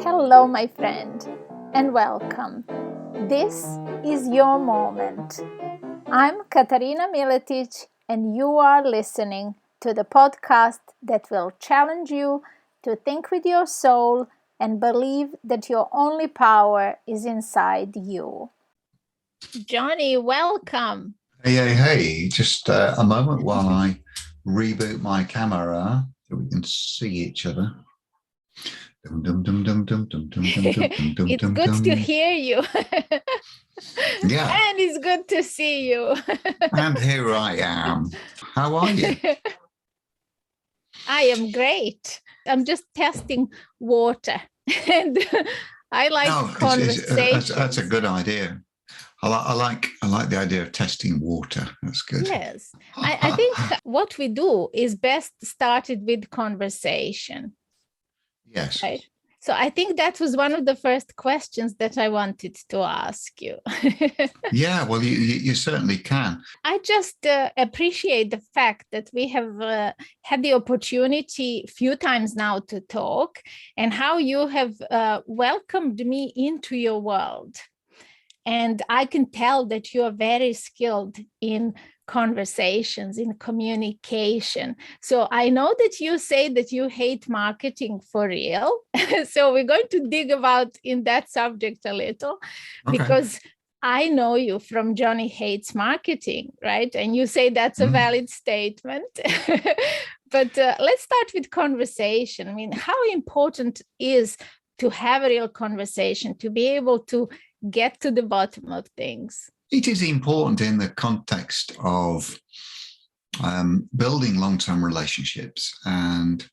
Hello, my friend, and welcome. This is your moment. I'm Katarina Miletic, and you are listening to the podcast that will challenge you to think with your soul and believe that your only power is inside you. Jonny, welcome. Hey. Just a moment while I reboot my camera so we can see each other. It's good to hear you. Yeah. And it's good to see you. And here I am. How are you? I am great. I'm just testing water. And I like conversations. That's a good idea. I like the idea of testing water. That's good. Yes. I think what we do is best started with conversation. Yes. Right? So I think that was one of the first questions that I wanted to ask you. Yeah, well, you certainly can. I just appreciate the fact that we have had the opportunity a few times now to talk, and how you have welcomed me into your world. And I can tell that you are very skilled in conversations, in communication. So I know that you say that you hate marketing for real. So we're going to dig about in that subject a little, because I know you from Jonny Hates Marketing, right? And you say that's a valid statement. But let's start with conversation. I mean, how important is to have a real conversation, to be able to get to the bottom of things? It is important in the context of building long-term relationships, and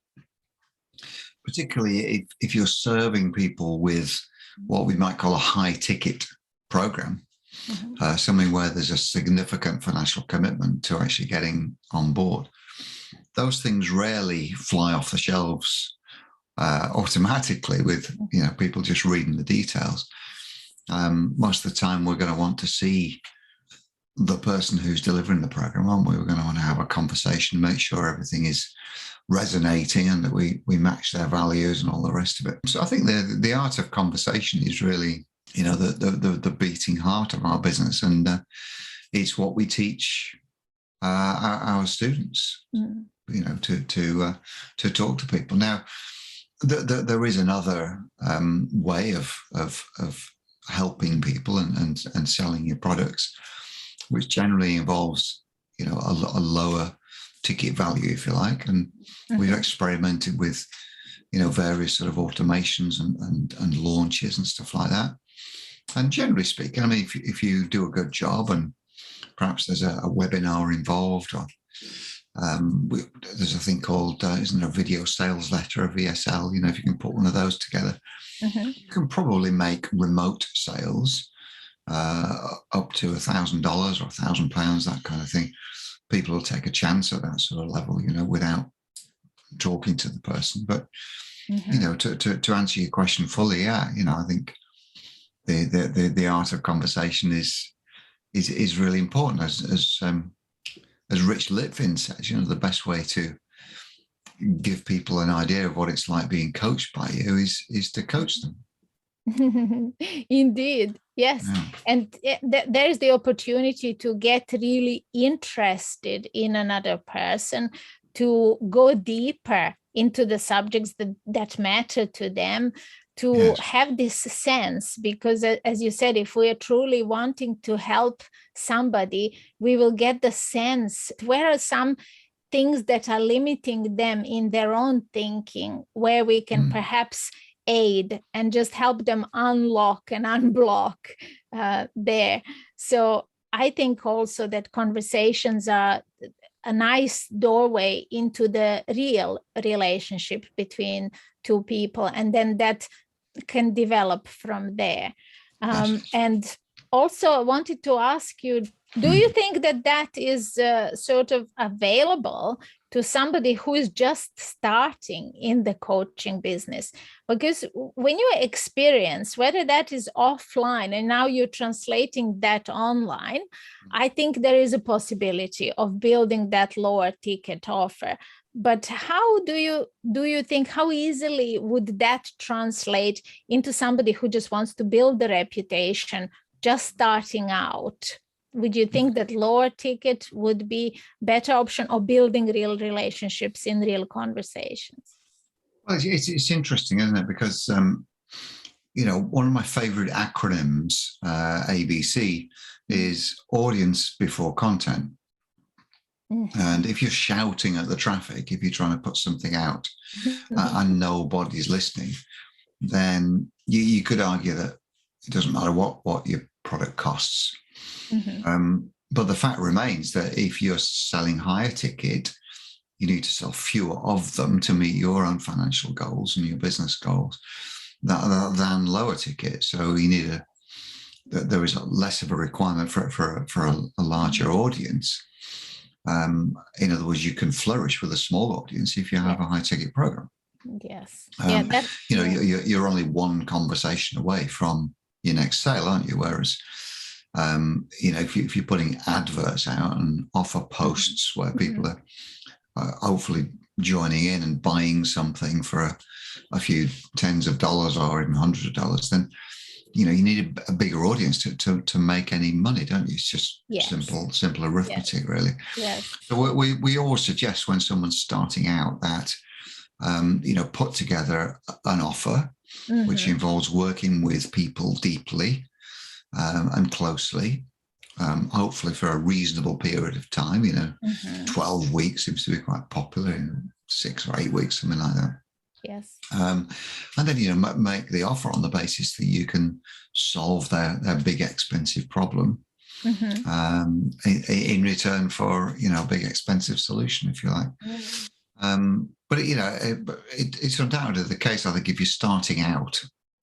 particularly if you're serving people with what we might call a high-ticket program, something where there's a significant financial commitment to actually getting on board. Those things rarely fly off the shelves automatically with people just reading the details. Most of the time we're going to want to see the person who's delivering the program, aren't we? We're going to want to have a conversation, make sure everything is resonating and that we match their values and all the rest of it. So I think the art of conversation is really, the beating heart of our business, and it's what we teach our students, to talk to people. Now, there is another way of helping people and selling your products, which generally involves a lower ticket value, if you like, and we've experimented with various sort of automations and launches and stuff like that. And generally speaking, I mean, if you do a good job and perhaps there's a webinar involved, or there's a thing called isn't there a video sales letter, a VSL, if you can put one of those together, you can probably make remote sales up to $1,000 or £1,000, that kind of thing. People will take a chance at that sort of level, without talking to the person. But to answer your question fully, I think the art of conversation is really important. As Rich Litvin says, the best way to give people an idea of what it's like being coached by you is to coach them. Indeed, yes. Yeah. And there's the opportunity to get really interested in another person, to go deeper into the subjects that matter to them, to have this sense, because as you said, if we are truly wanting to help somebody, we will get the sense where are some things that are limiting them in their own thinking, where we can perhaps aid and just help them unlock and unblock there. So I think also that conversations are a nice doorway into the real relationship between two people, and then that can develop from there. And also I wanted to ask you, do you think that is sort of available to somebody who is just starting in the coaching business? Because when you experience, whether that is offline and now you're translating that online, I think there is a possibility of building that lower ticket offer. But how do you think, how easily would that translate into somebody who just wants to build the reputation, just starting out? Would you think that lower ticket would be better option, or building real relationships in real conversations? Well, it's interesting, isn't it? Because, one of my favorite acronyms, ABC, is audience before content. Mm-hmm. And if you're shouting at the traffic, if you're trying to put something out and nobody's listening, then you could argue that it doesn't matter what your product costs. Mm-hmm. But the fact remains that if you're selling higher ticket, you need to sell fewer of them to meet your own financial goals and your business goals than lower ticket. So you need there is less of a requirement for a larger audience. In other words, you can flourish with a small audience if you have a high ticket program. Yes. You're only one conversation away from your next sale, aren't you? Whereas, if you're putting adverts out and offer posts where people are hopefully joining in and buying something for a few tens of dollars or even hundreds of dollars, then you need a bigger audience to make any money, don't you? It's just simple arithmetic, really. Yes. So we always suggest when someone's starting out that put together an offer which involves working with people deeply and closely, hopefully for a reasonable period of time. 12 weeks seems to be quite popular, 6 or 8 weeks, something like that. Yes. And then, make the offer on the basis that you can solve their big expensive problem in return for, a big expensive solution, if you like. But, it's undoubtedly the case, I think, if you're starting out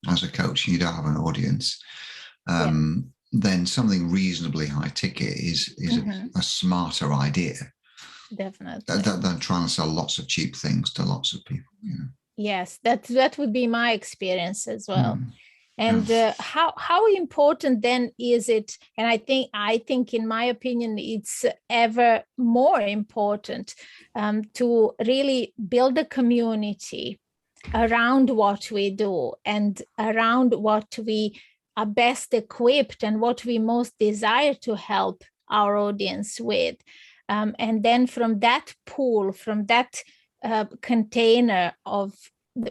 as a coach and you don't have an audience, then something reasonably high ticket is a smarter idea. Definitely. Than trying to sell lots of cheap things to lots of people, Yes, that would be my experience as well. And how important then is it? And I think in my opinion, it's ever more important to really build a community around what we do and around what we are best equipped and what we most desire to help our audience with. And then from that pool, from that container of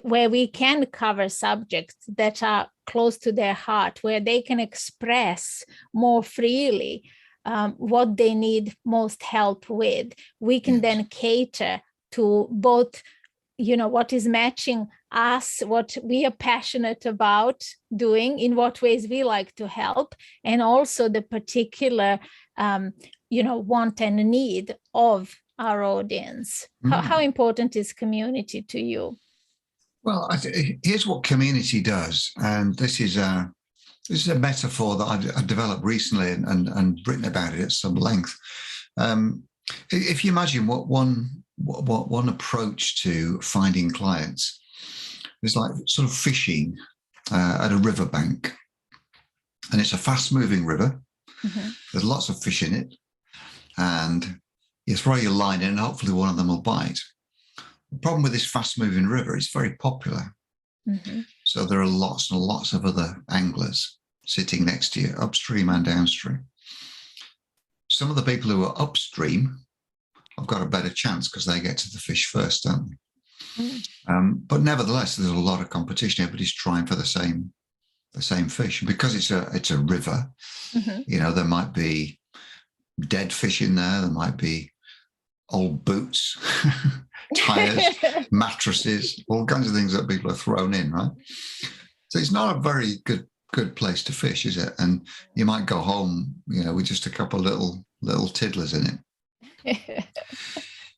where we can cover subjects that are close to their heart, where they can express more freely what they need most help with, we can then cater to both, what is matching us, what we are passionate about doing, in what ways we like to help, and also the particular want and need of our audience. How important is community to you? Well, here's what community does, and this is a metaphor that I've developed recently and written about it at some length. If you imagine what one approach to finding clients is like sort of fishing at a riverbank, and it's a fast-moving river. There's lots of fish in it, and you throw your line in, and hopefully one of them will bite. The problem with this fast-moving river, it's very popular. So there are lots and lots of other anglers sitting next to you, upstream and downstream. Some of the people who are upstream have got a better chance because they get to the fish first, don't they? But nevertheless, there's a lot of competition. Everybody's trying for the same fish. And because it's a river, there might be dead fish in there. There might be old boots, tires, mattresses, all kinds of things that people are thrown in, right? So it's not a very good place to fish, is it? And you might go home, with just a couple of little tiddlers in it.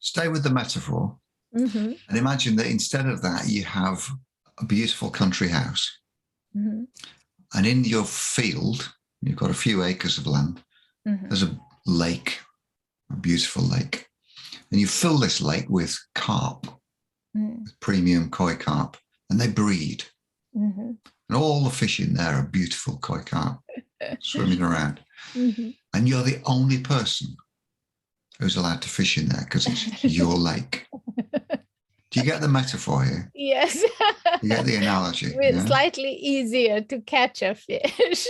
Stay with the metaphor and imagine that instead of that, you have a beautiful country house. And in your field, you've got a few acres of land. There's a lake, a beautiful lake. and you fill this lake with carp, with premium koi carp, and they breed. And all the fish in there are beautiful koi carp swimming around. And you're the only person who's allowed to fish in there because it's your lake. Do you get the metaphor here? Yes. You get the analogy. It's slightly easier to catch a fish.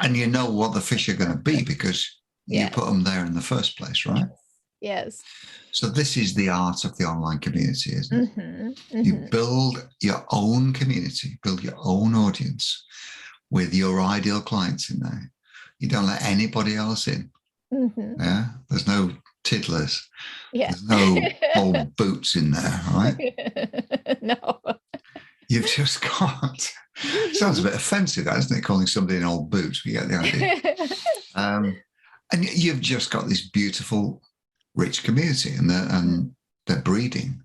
And you know what the fish are going to be because you put them there in the first place, right? Yes. So this is the art of the online community, isn't it? You build your own community, build your own audience with your ideal clients in there. You don't let anybody else in. Yeah, there's no tiddlers. There's no old boots in there, right? No. You've just got. Sounds a bit offensive, doesn't it? Calling somebody an old boot. We get the idea. And you've just got this beautiful, rich community, and they're breeding.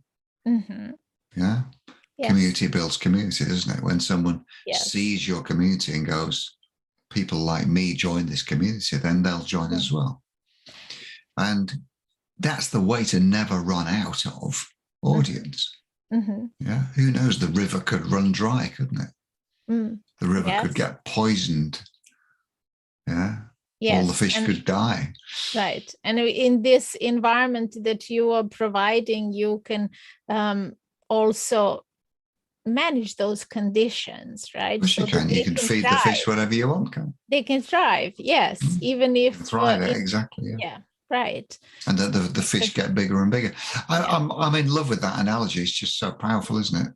Yeah. Yes. Community builds community, doesn't it? When someone sees your community and goes, people like me join this community, then they'll join as well. And that's the way to never run out of audience. Yeah. Who knows? The river could run dry, couldn't it? The river could get poisoned. Yeah. All the fish could die. Right. And in this environment that you are providing, you can also manage those conditions, right? Yes, you can. You can feed the fish whatever you want, can they can thrive, yes. Even if thrive, exactly. Yeah. Right. And the fish get bigger and bigger. I'm in love with that analogy. It's just so powerful, isn't it?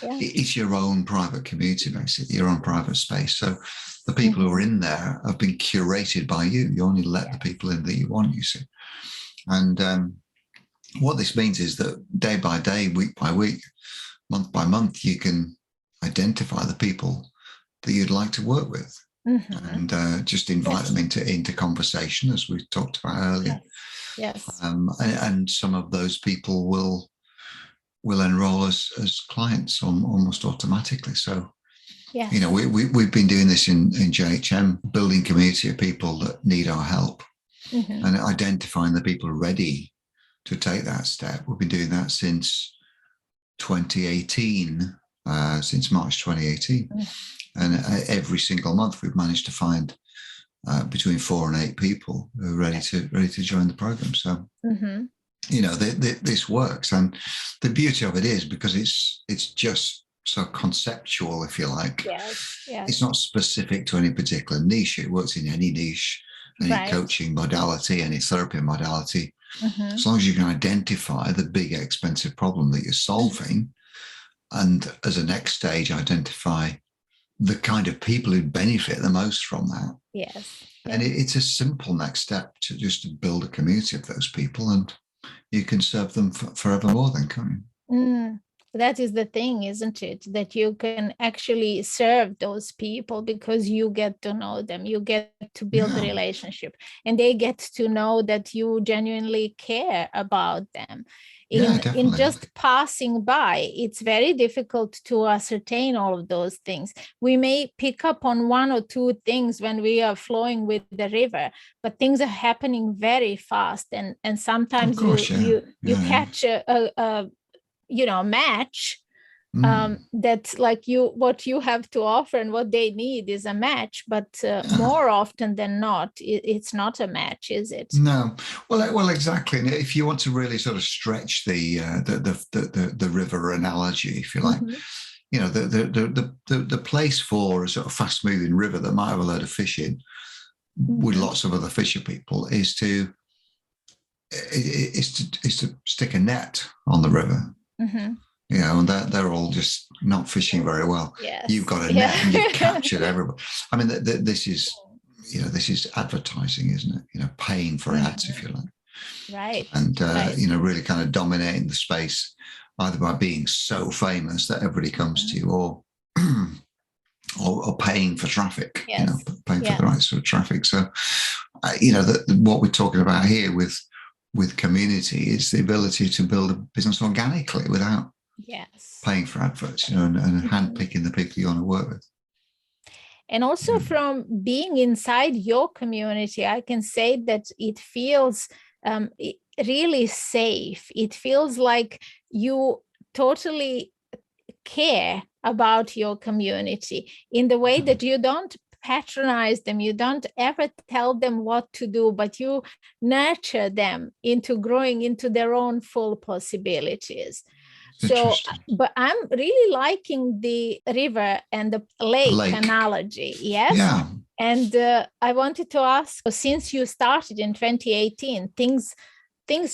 It's your own private community, basically, your own private space. So the people who are in there have been curated by you. You only let the people in that you want, you see. And what this means is that day by day, week by week, month by month, you can identify the people that you'd like to work with. And just invite them into conversation, as we talked about earlier. Yes. And some of those people will enroll as clients almost automatically. So, you know, we've been doing this in JHM, building community of people that need our help and identifying the people ready to take that step. We've been doing that since 2018, since March 2018. And every single month we've managed to find between 4 and 8 people who are ready to join the program. So, you know, this works. And the beauty of it is because it's just so conceptual, if you like. It's not specific to any particular niche. It works in any niche, any coaching modality, any therapy modality. As long as you can identify the big, expensive problem that you're solving, and as a next stage, identify the kind of people who benefit the most from that. And it's a simple next step to build a community of those people, and you can serve them forevermore then, can't you? That is the thing, isn't it? That you can actually serve those people because you get to know them, you get to build a relationship, and they get to know that you genuinely care about them. In just passing by, it's very difficult to ascertain all of those things. We may pick up on 1 or 2 things when we are flowing with the river, but things are happening very fast, and sometimes you catch a match that's like what you have to offer and what they need is a match, but more often than not, it's not a match, is it? No. Well, exactly. And if you want to really sort of stretch the river analogy, if you like, you know, the place for a sort of fast moving river that might have a load of fish in with lots of other fisher people is to stick a net on the river. You know, and they're all just not fishing very well. You've got a net and you've captured everybody. I mean, this is advertising, isn't it? You know, paying for ads, if you like. Right. And, you know, really kind of dominating the space, either by being so famous that everybody comes to you, or paying for traffic, you know, paying for the right sort of traffic. So, you know, what we're talking about here with community is the ability to build a business organically without paying for adverts, you know, and handpicking the people you want to work with. And also from being inside your community, I can say that it feels really safe. It feels like you totally care about your community in the way that you don't patronize them, you don't ever tell them what to do, but you nurture them into growing into their own full possibilities. So, but I'm really liking the river and the lake analogy. Yes. Yeah. And I wanted to ask, since you started in 2018, things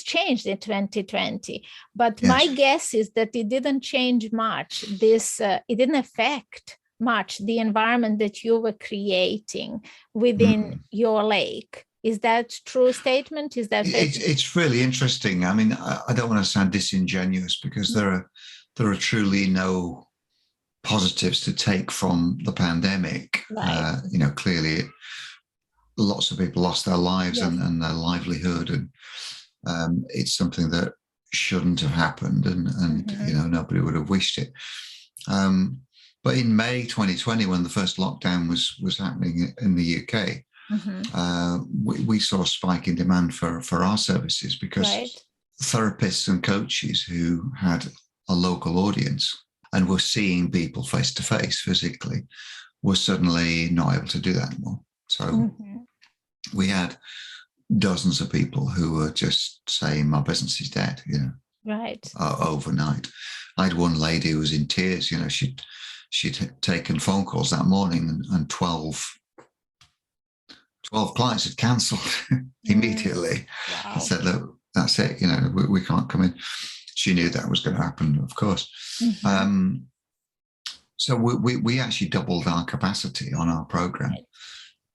changed in 2020, but my guess is that it didn't change much. It didn't affect much the environment that you were creating within your lake. Is that true statement? Is that it's really interesting. I mean, I don't want to sound disingenuous, because there are truly no positives to take from the pandemic. Right. Clearly lots of people lost their lives and their livelihood, and it's something that shouldn't have happened, and nobody would have wished it. But in May 2020, when the first lockdown was happening in the UK, we saw a spike in demand for our services, because therapists and coaches who had a local audience and were seeing people face to face physically were suddenly not able to do that anymore. So we had dozens of people who were just saying, my business is dead, overnight. I had one lady who was in tears. She'd taken phone calls that morning, and 12 clients had cancelled immediately. Wow. I said, look, that's it. We can't come in. She knew that was going to happen, of course. So we actually doubled our capacity on our program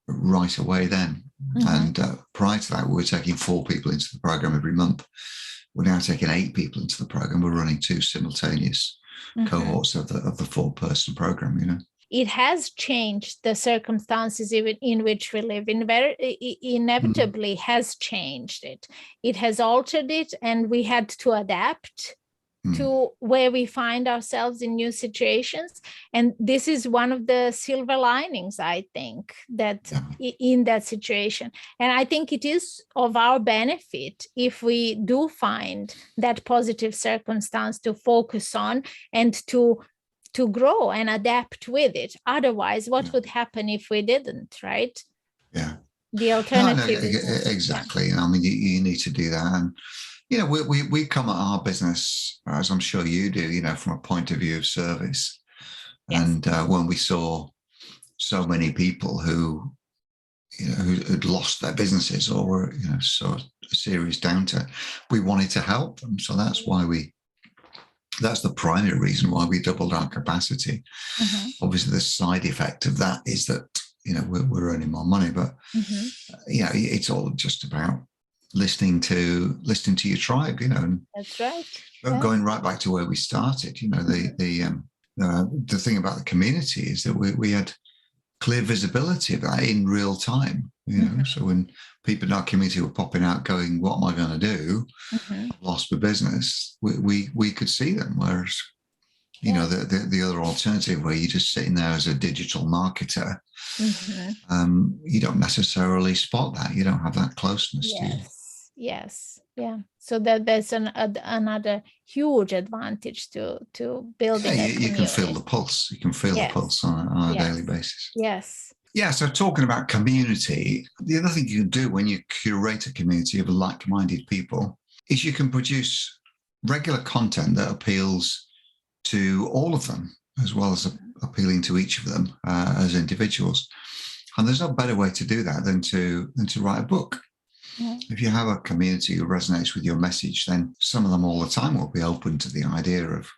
right away then. And prior to that, we were taking 4 people into the program every month. We're now taking 8 people into the program. We're running 2 simultaneous cohorts of the 4-person program. It has changed the circumstances in which we live in. Inevitably has changed it. It has altered it, and we had to adapt to where we find ourselves in new situations. And this is one of the silver linings, I think, that in that situation. And I think it is of our benefit if we do find that positive circumstance to focus on and to grow and adapt with it. Otherwise, what would happen if we didn't, right? Yeah. The alternative is exactly. I mean, you need to do that. And we come at our business, as I'm sure you do, from a point of view of service. Yes. And when we saw so many people who had lost their businesses or were, saw a serious downturn, we wanted to help them. So that's the primary reason why we doubled our capacity. Obviously, the side effect of that is that, we're earning more money, but, it's all just about listening to your tribe, and that's right. Going right back to where we started, the thing about the community is that we had clear visibility of that in real time, so when people in our community were popping out going, what am I going to do? I've lost my business. We could see them, whereas the other alternative where you're just sitting there as a digital marketer, you don't necessarily spot that. You don't have that closeness to you. Yes. Yeah. So there's another huge advantage to building a community. You can feel the pulse. You can feel the pulse on a daily basis. Yes. Yeah. So talking about community, the other thing you can do when you curate a community of like-minded people is you can produce regular content that appeals to all of them, as well as appealing to each of them as individuals. And there's no better way to do that than to write a book. If you have a community who resonates with your message, then some of them all the time will be open to the idea of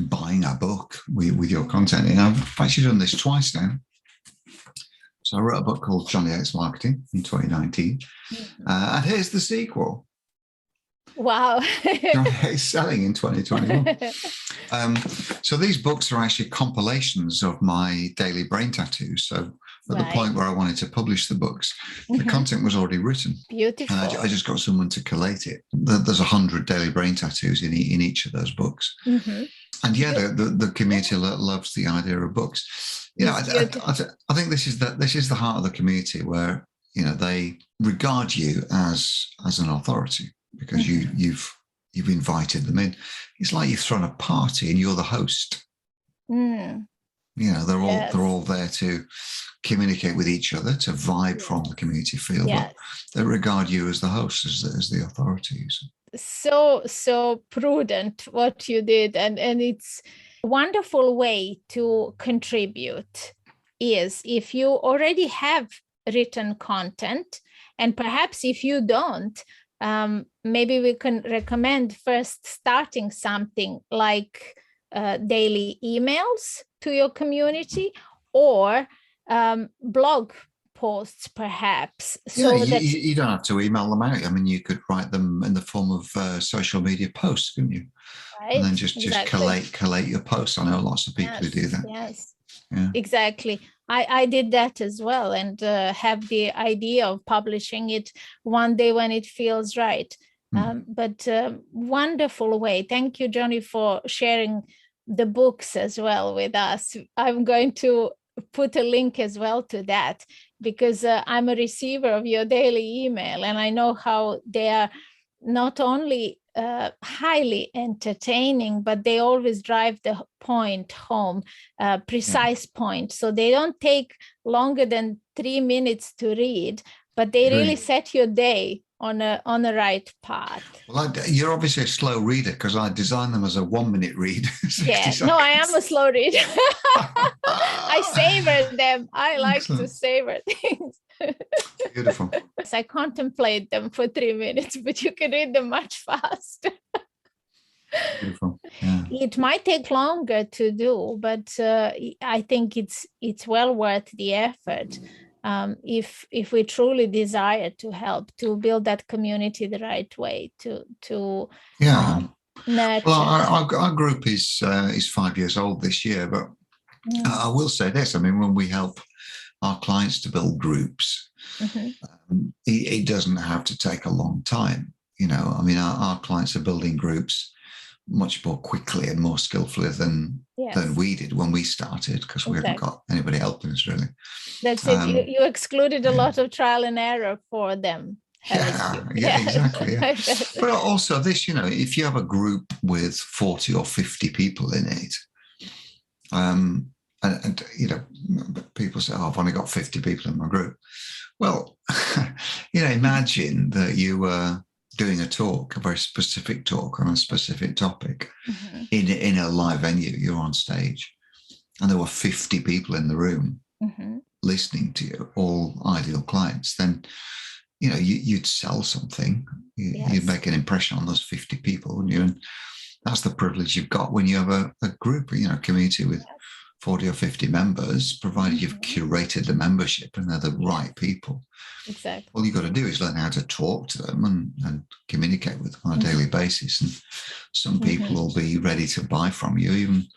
buying a book with your content. And I've actually done this twice now. So I wrote a book called Jonny Hates Marketing in 2019. And here's the sequel. Wow. Jonny Hates Selling in 2021. So these books are actually compilations of my daily brain tattoos. So at the point where I wanted to publish the books, the content was already written. Beautiful. And I just got someone to collate it. There's 100 daily brain tattoos in each of those books. And yeah, the community loves the idea of books. You know, I think this is the heart of the community, where they regard you as an authority because you've invited them in. It's like you've thrown a party and you're the host. They're all there to communicate with each other, to vibe from the community feel, but they regard you as the host, as the authorities. So prudent what you did, and it's a wonderful way to contribute is if you already have written content, and perhaps if you don't, maybe we can recommend first starting something like daily emails to your community, or blog posts, perhaps. So you don't have to email them out. I mean, you could write them in the form of social media posts, couldn't you? Right. And then just collate your posts. I know lots of people who do that. Yes. Yeah. Exactly. I did that as well, and have the idea of publishing it one day when it feels right. But wonderful way. Thank you, Jonny, for sharing the books as well with us. I'm going to put a link as well to that, because I'm a receiver of your daily email, and I know how they are not only highly entertaining, but they always drive the point home, precise point. So they don't take longer than 3 minutes to read, but they really set your day on the right path. Well, you're obviously a slow reader, because I designed them as a 1 minute read. Yeah, no, I am a slow reader. I savor them. I like to savor things. Beautiful. I contemplate them for 3 minutes, but you can read them much faster. Beautiful. Yeah. It might take longer to do, but I think it's well worth the effort. If we truly desire to help to build that community the right way, to nurture. Well, our group is 5 years old this year, but I will say this. I mean, when we help our clients to build groups, it doesn't have to take a long time. I mean, our clients are building groups much more quickly and more skillfully than we did when we started, because we haven't got anybody helping us, really. That's it. You excluded a lot of trial and error for them. Exactly. Yeah. But also this, if you have a group with 40 or 50 people in it, and people say, I've only got 50 people in my group. Well, imagine that you were doing a talk, a very specific talk on a specific topic in a live venue. You're on stage, and there were 50 people in the room listening to you, all ideal clients. Then, you'd sell something. You'd make an impression on those 50 people, wouldn't you? And that's the privilege you've got when you have a group, community with 40 or 50 members, provided you've curated the membership and they're the right people. Exactly. All you've got to do is learn how to talk to them and communicate with them on a daily basis. And some people will be ready to buy from you, even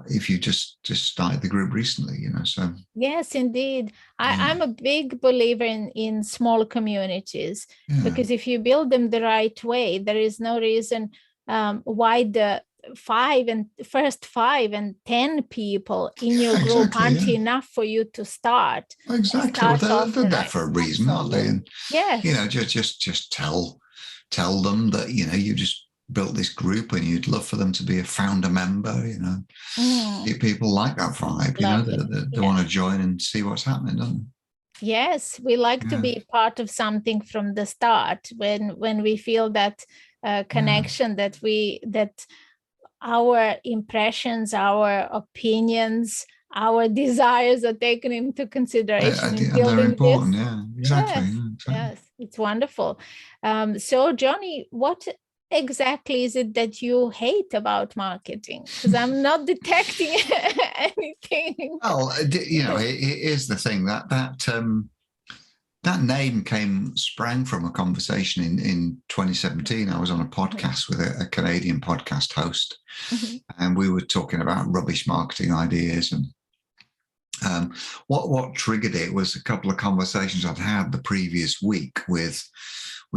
if you just started the group recently, so. Yes, indeed. I'm a big believer in small communities, because if you build them the right way, there is no reason why the 5 and 10 people in your group aren't enough for you to start. Exactly. Well, they're there for a reason, aren't they? And just tell them that you just built this group and you'd love for them to be a founder member. People like that vibe. They want to join and see what's happening, don't they? Yes, we like to be part of something from the start, when we feel that connection, that our impressions, our opinions, our desires are taken into consideration. They're important. Yeah, exactly. Yes, it's wonderful. So, Jonny, what exactly is it that you hate about marketing? Because I'm not detecting anything. Well, here's the thing, that name sprang from a conversation in 2017. I was on a podcast with a Canadian podcast host, and we were talking about rubbish marketing ideas. And what triggered it was a couple of conversations I'd had the previous week with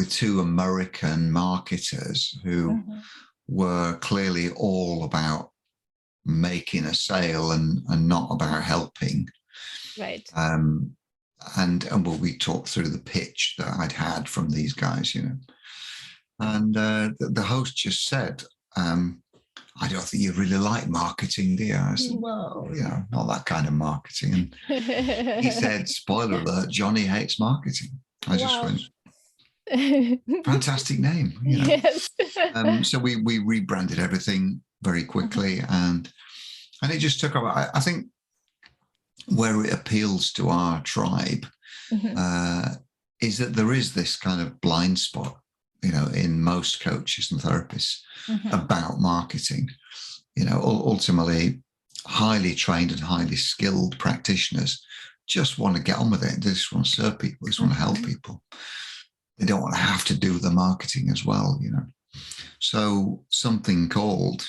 2 American marketers who were clearly all about making a sale and not about helping. Right. And we talked through the pitch that I'd had from these guys, and the host just said, I don't think you really like marketing, do you? I said, well, not that kind of marketing. And he said, spoiler alert, Jonny hates marketing. I just went, fantastic name. Yes. So we rebranded everything very quickly, and it just took off. I think where it appeals to our tribe is that there is this kind of blind spot, in most coaches and therapists about marketing. Ultimately, highly trained and highly skilled practitioners just want to get on with it. They just want to serve people. They just want to help people. They don't want to have to do the marketing as well, So something called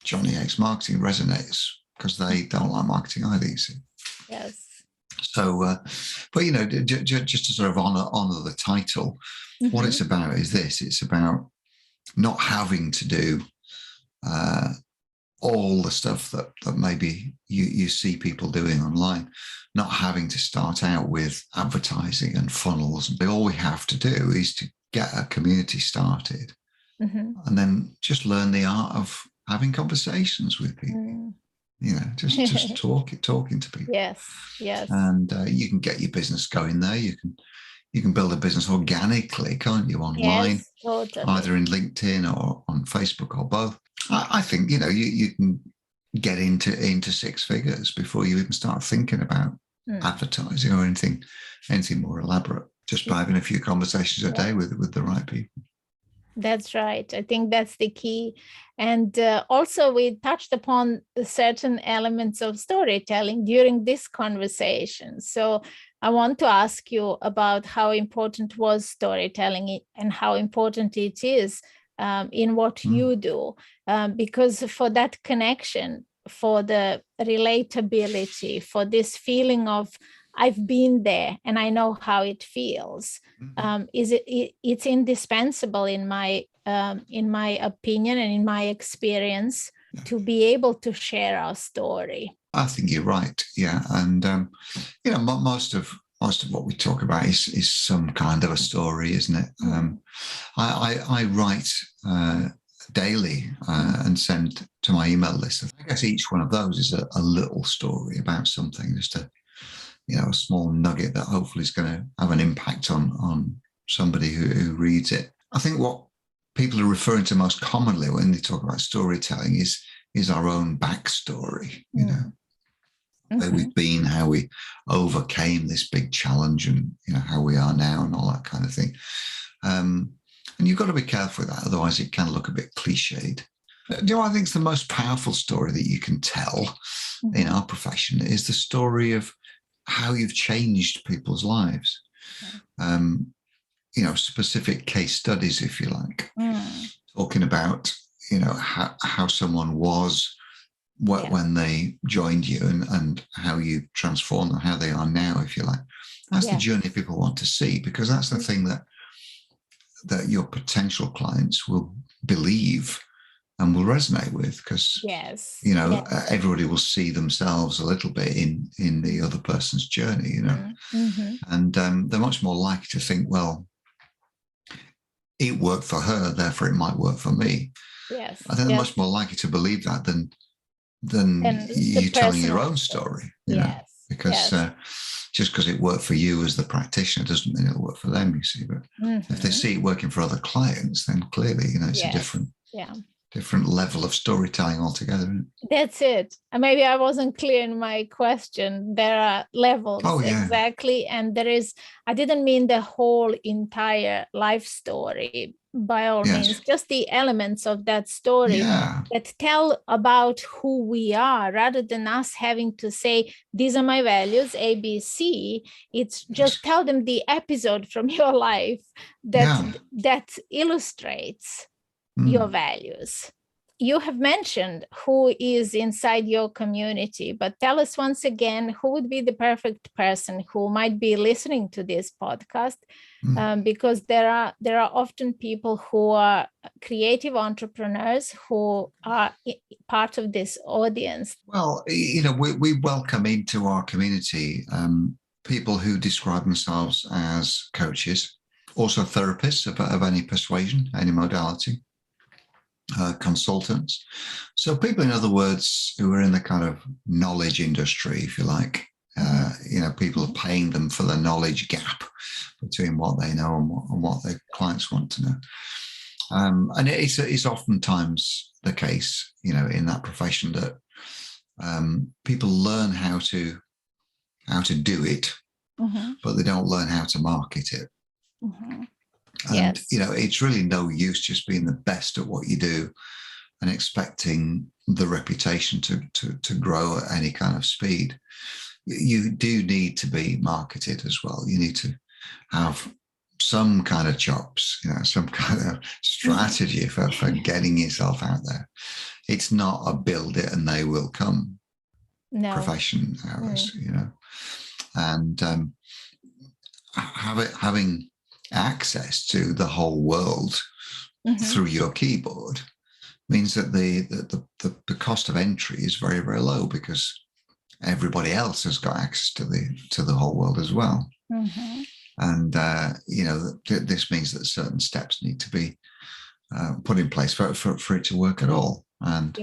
Jonny Hates Marketing resonates because they don't like marketing either, you see. Yes. So, but just to sort of honor the title, what it's about is this: it's about not having to do all the stuff that maybe you see people doing online, not having to start out with advertising and funnels. All we have to do is to get a community started, and then just learn the art of having conversations with people. Just talking to people. Yes. And you can get your business going there. You can build a business organically, can't you, online? Yes, totally. Either in LinkedIn or on Facebook or both. I think you can get into six figures before you even start thinking about advertising or anything more elaborate. Just by having a few conversations a day with the right people. That's right. I think that's the key. And also we touched upon certain elements of storytelling during this conversation. So I want to ask you about how important was storytelling and how important it is in what you do. Because for that connection, for the relatability, for this feeling of I've been there and I know how it feels. It's indispensable in my opinion and in my experience to be able to share our story. I think you're right. Yeah, and most of what we talk about is some kind of a story, isn't it? I write daily and send to my email list. I guess each one of those is a little story about something, just a small nugget that hopefully is going to have an impact on somebody who reads it. I think what people are referring to most commonly when they talk about storytelling is our own backstory, where we've been, how we overcame this big challenge, and how we are now and all that kind of thing. And you've got to be careful with that, otherwise it can look a bit cliched. I think it's the most powerful story that you can tell in our profession is the story of how you've changed people's lives. Specific case studies, if you like, talking about, how someone was when they joined you and how you transformed them, how they are now, if you like. That's the journey people want to see, because that's the thing that your potential clients will believe and will resonate with, because everybody will see themselves a little bit in the other person's journey, and they're much more likely to think, well, it worked for her, therefore it might work for me. I think they're much more likely to believe that than you telling your own story, because just because it worked for you as the practitioner doesn't mean it'll work for them, you see. But if they see it working for other clients, then clearly it's a different level of storytelling altogether. That's it. And maybe I wasn't clear in my question. There are levels, exactly. And I didn't mean the whole entire life story by all means, just the elements of that story that tell about who we are, rather than us having to say, these are my values, A, B, C. It's just tell them the episode from your life that illustrates your values. you have mentioned who is inside your community, but tell us once again, who would be the perfect person who might be listening to this podcast? Because there are often people who are creative entrepreneurs who are part of this audience. Well, we welcome into our community people who describe themselves as coaches, also therapists of any persuasion, any modality, consultants. So people, in other words, who are in the kind of knowledge industry, if you like. People are paying them for the knowledge gap between what they know and what their clients want to know. And it's oftentimes the case, in that profession that people learn how to do it, but they don't learn how to market it. And, it's really no use just being the best at what you do and expecting the reputation to grow at any kind of speed. You do need to be marketed as well. You need to have some kind of chops, some kind of strategy for getting yourself out there. It's not a build it and they will come profession hours, and having access to the whole world through your keyboard means that the cost of entry is very, very low, because everybody else has got access to the whole world as well. And this means that certain steps need to be put in place for it to work at all. And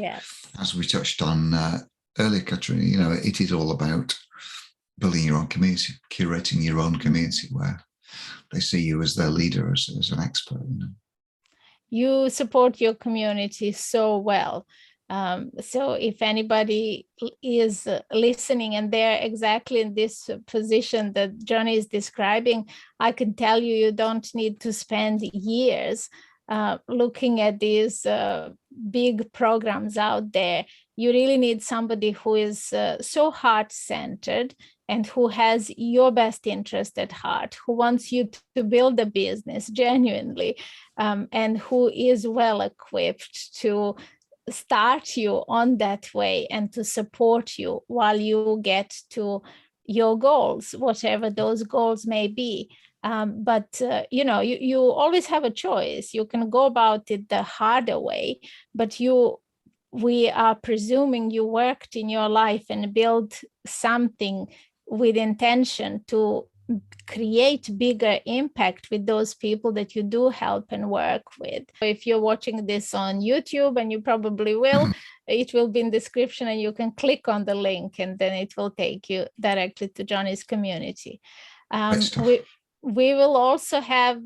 as we touched on earlier, Katrina, it is all about building your own community, curating your own community where they see you as their leader, as an expert. You support your community so well. So if anybody is listening and they're exactly in this position that Jonny is describing, I can tell you, you don't need to spend years looking at these big programs out there. You really need somebody who is so heart-centered and who has your best interest at heart, who wants you to build a business genuinely, and who is well equipped to start you on that way and to support you while you get to your goals, whatever those goals may be. But you always have a choice. You can go about it the harder way, but we are presuming you worked in your life and built something with intention to create bigger impact with those people that you do help and work with. If you're watching this on YouTube, and you probably will, it will be in the description, and you can click on the link and then it will take you directly to Jonny's community. We will also have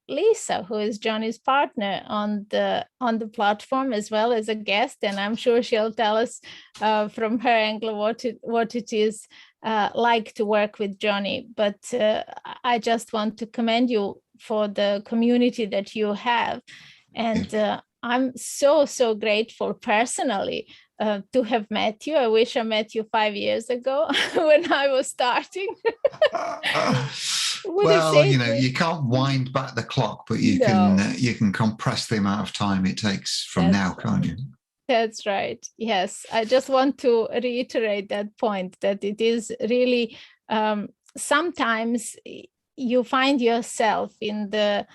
Lisa, who is Jonny's partner, on the platform as well as a guest, and I'm sure she'll tell us from her angle what it is like to work with Jonny. But I just want to commend you for the community that you have, and I'm so grateful personally to have met you. I wish I met you 5 years ago when I was starting. Well, you can't wind back the clock, but you can compress the amount of time it takes from now, can't you? That's right. Yes. I just want to reiterate that point, that it is really sometimes you find yourself in the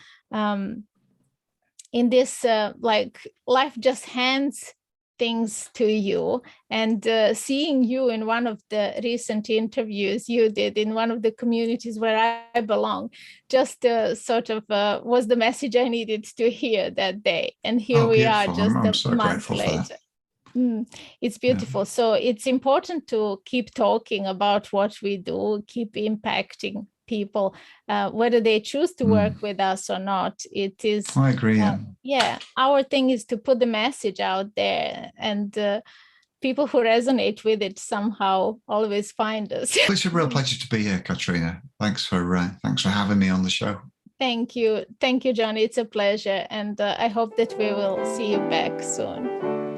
in this like life just hands things to you, and seeing you in one of the recent interviews you did in one of the communities where I belong just sort of was the message I needed to hear that day. And here we are just I'm so month later. It's beautiful. So it's important to keep talking about what we do, keep impacting people, whether they choose to work with us or not. It is, I agree. Our thing is to put the message out there, and people who resonate with it somehow always find us. It's a real pleasure to be here, Katrina. Thanks for having me on the show. Thank you, Jonny. It's a pleasure, and I hope that we will see you back soon.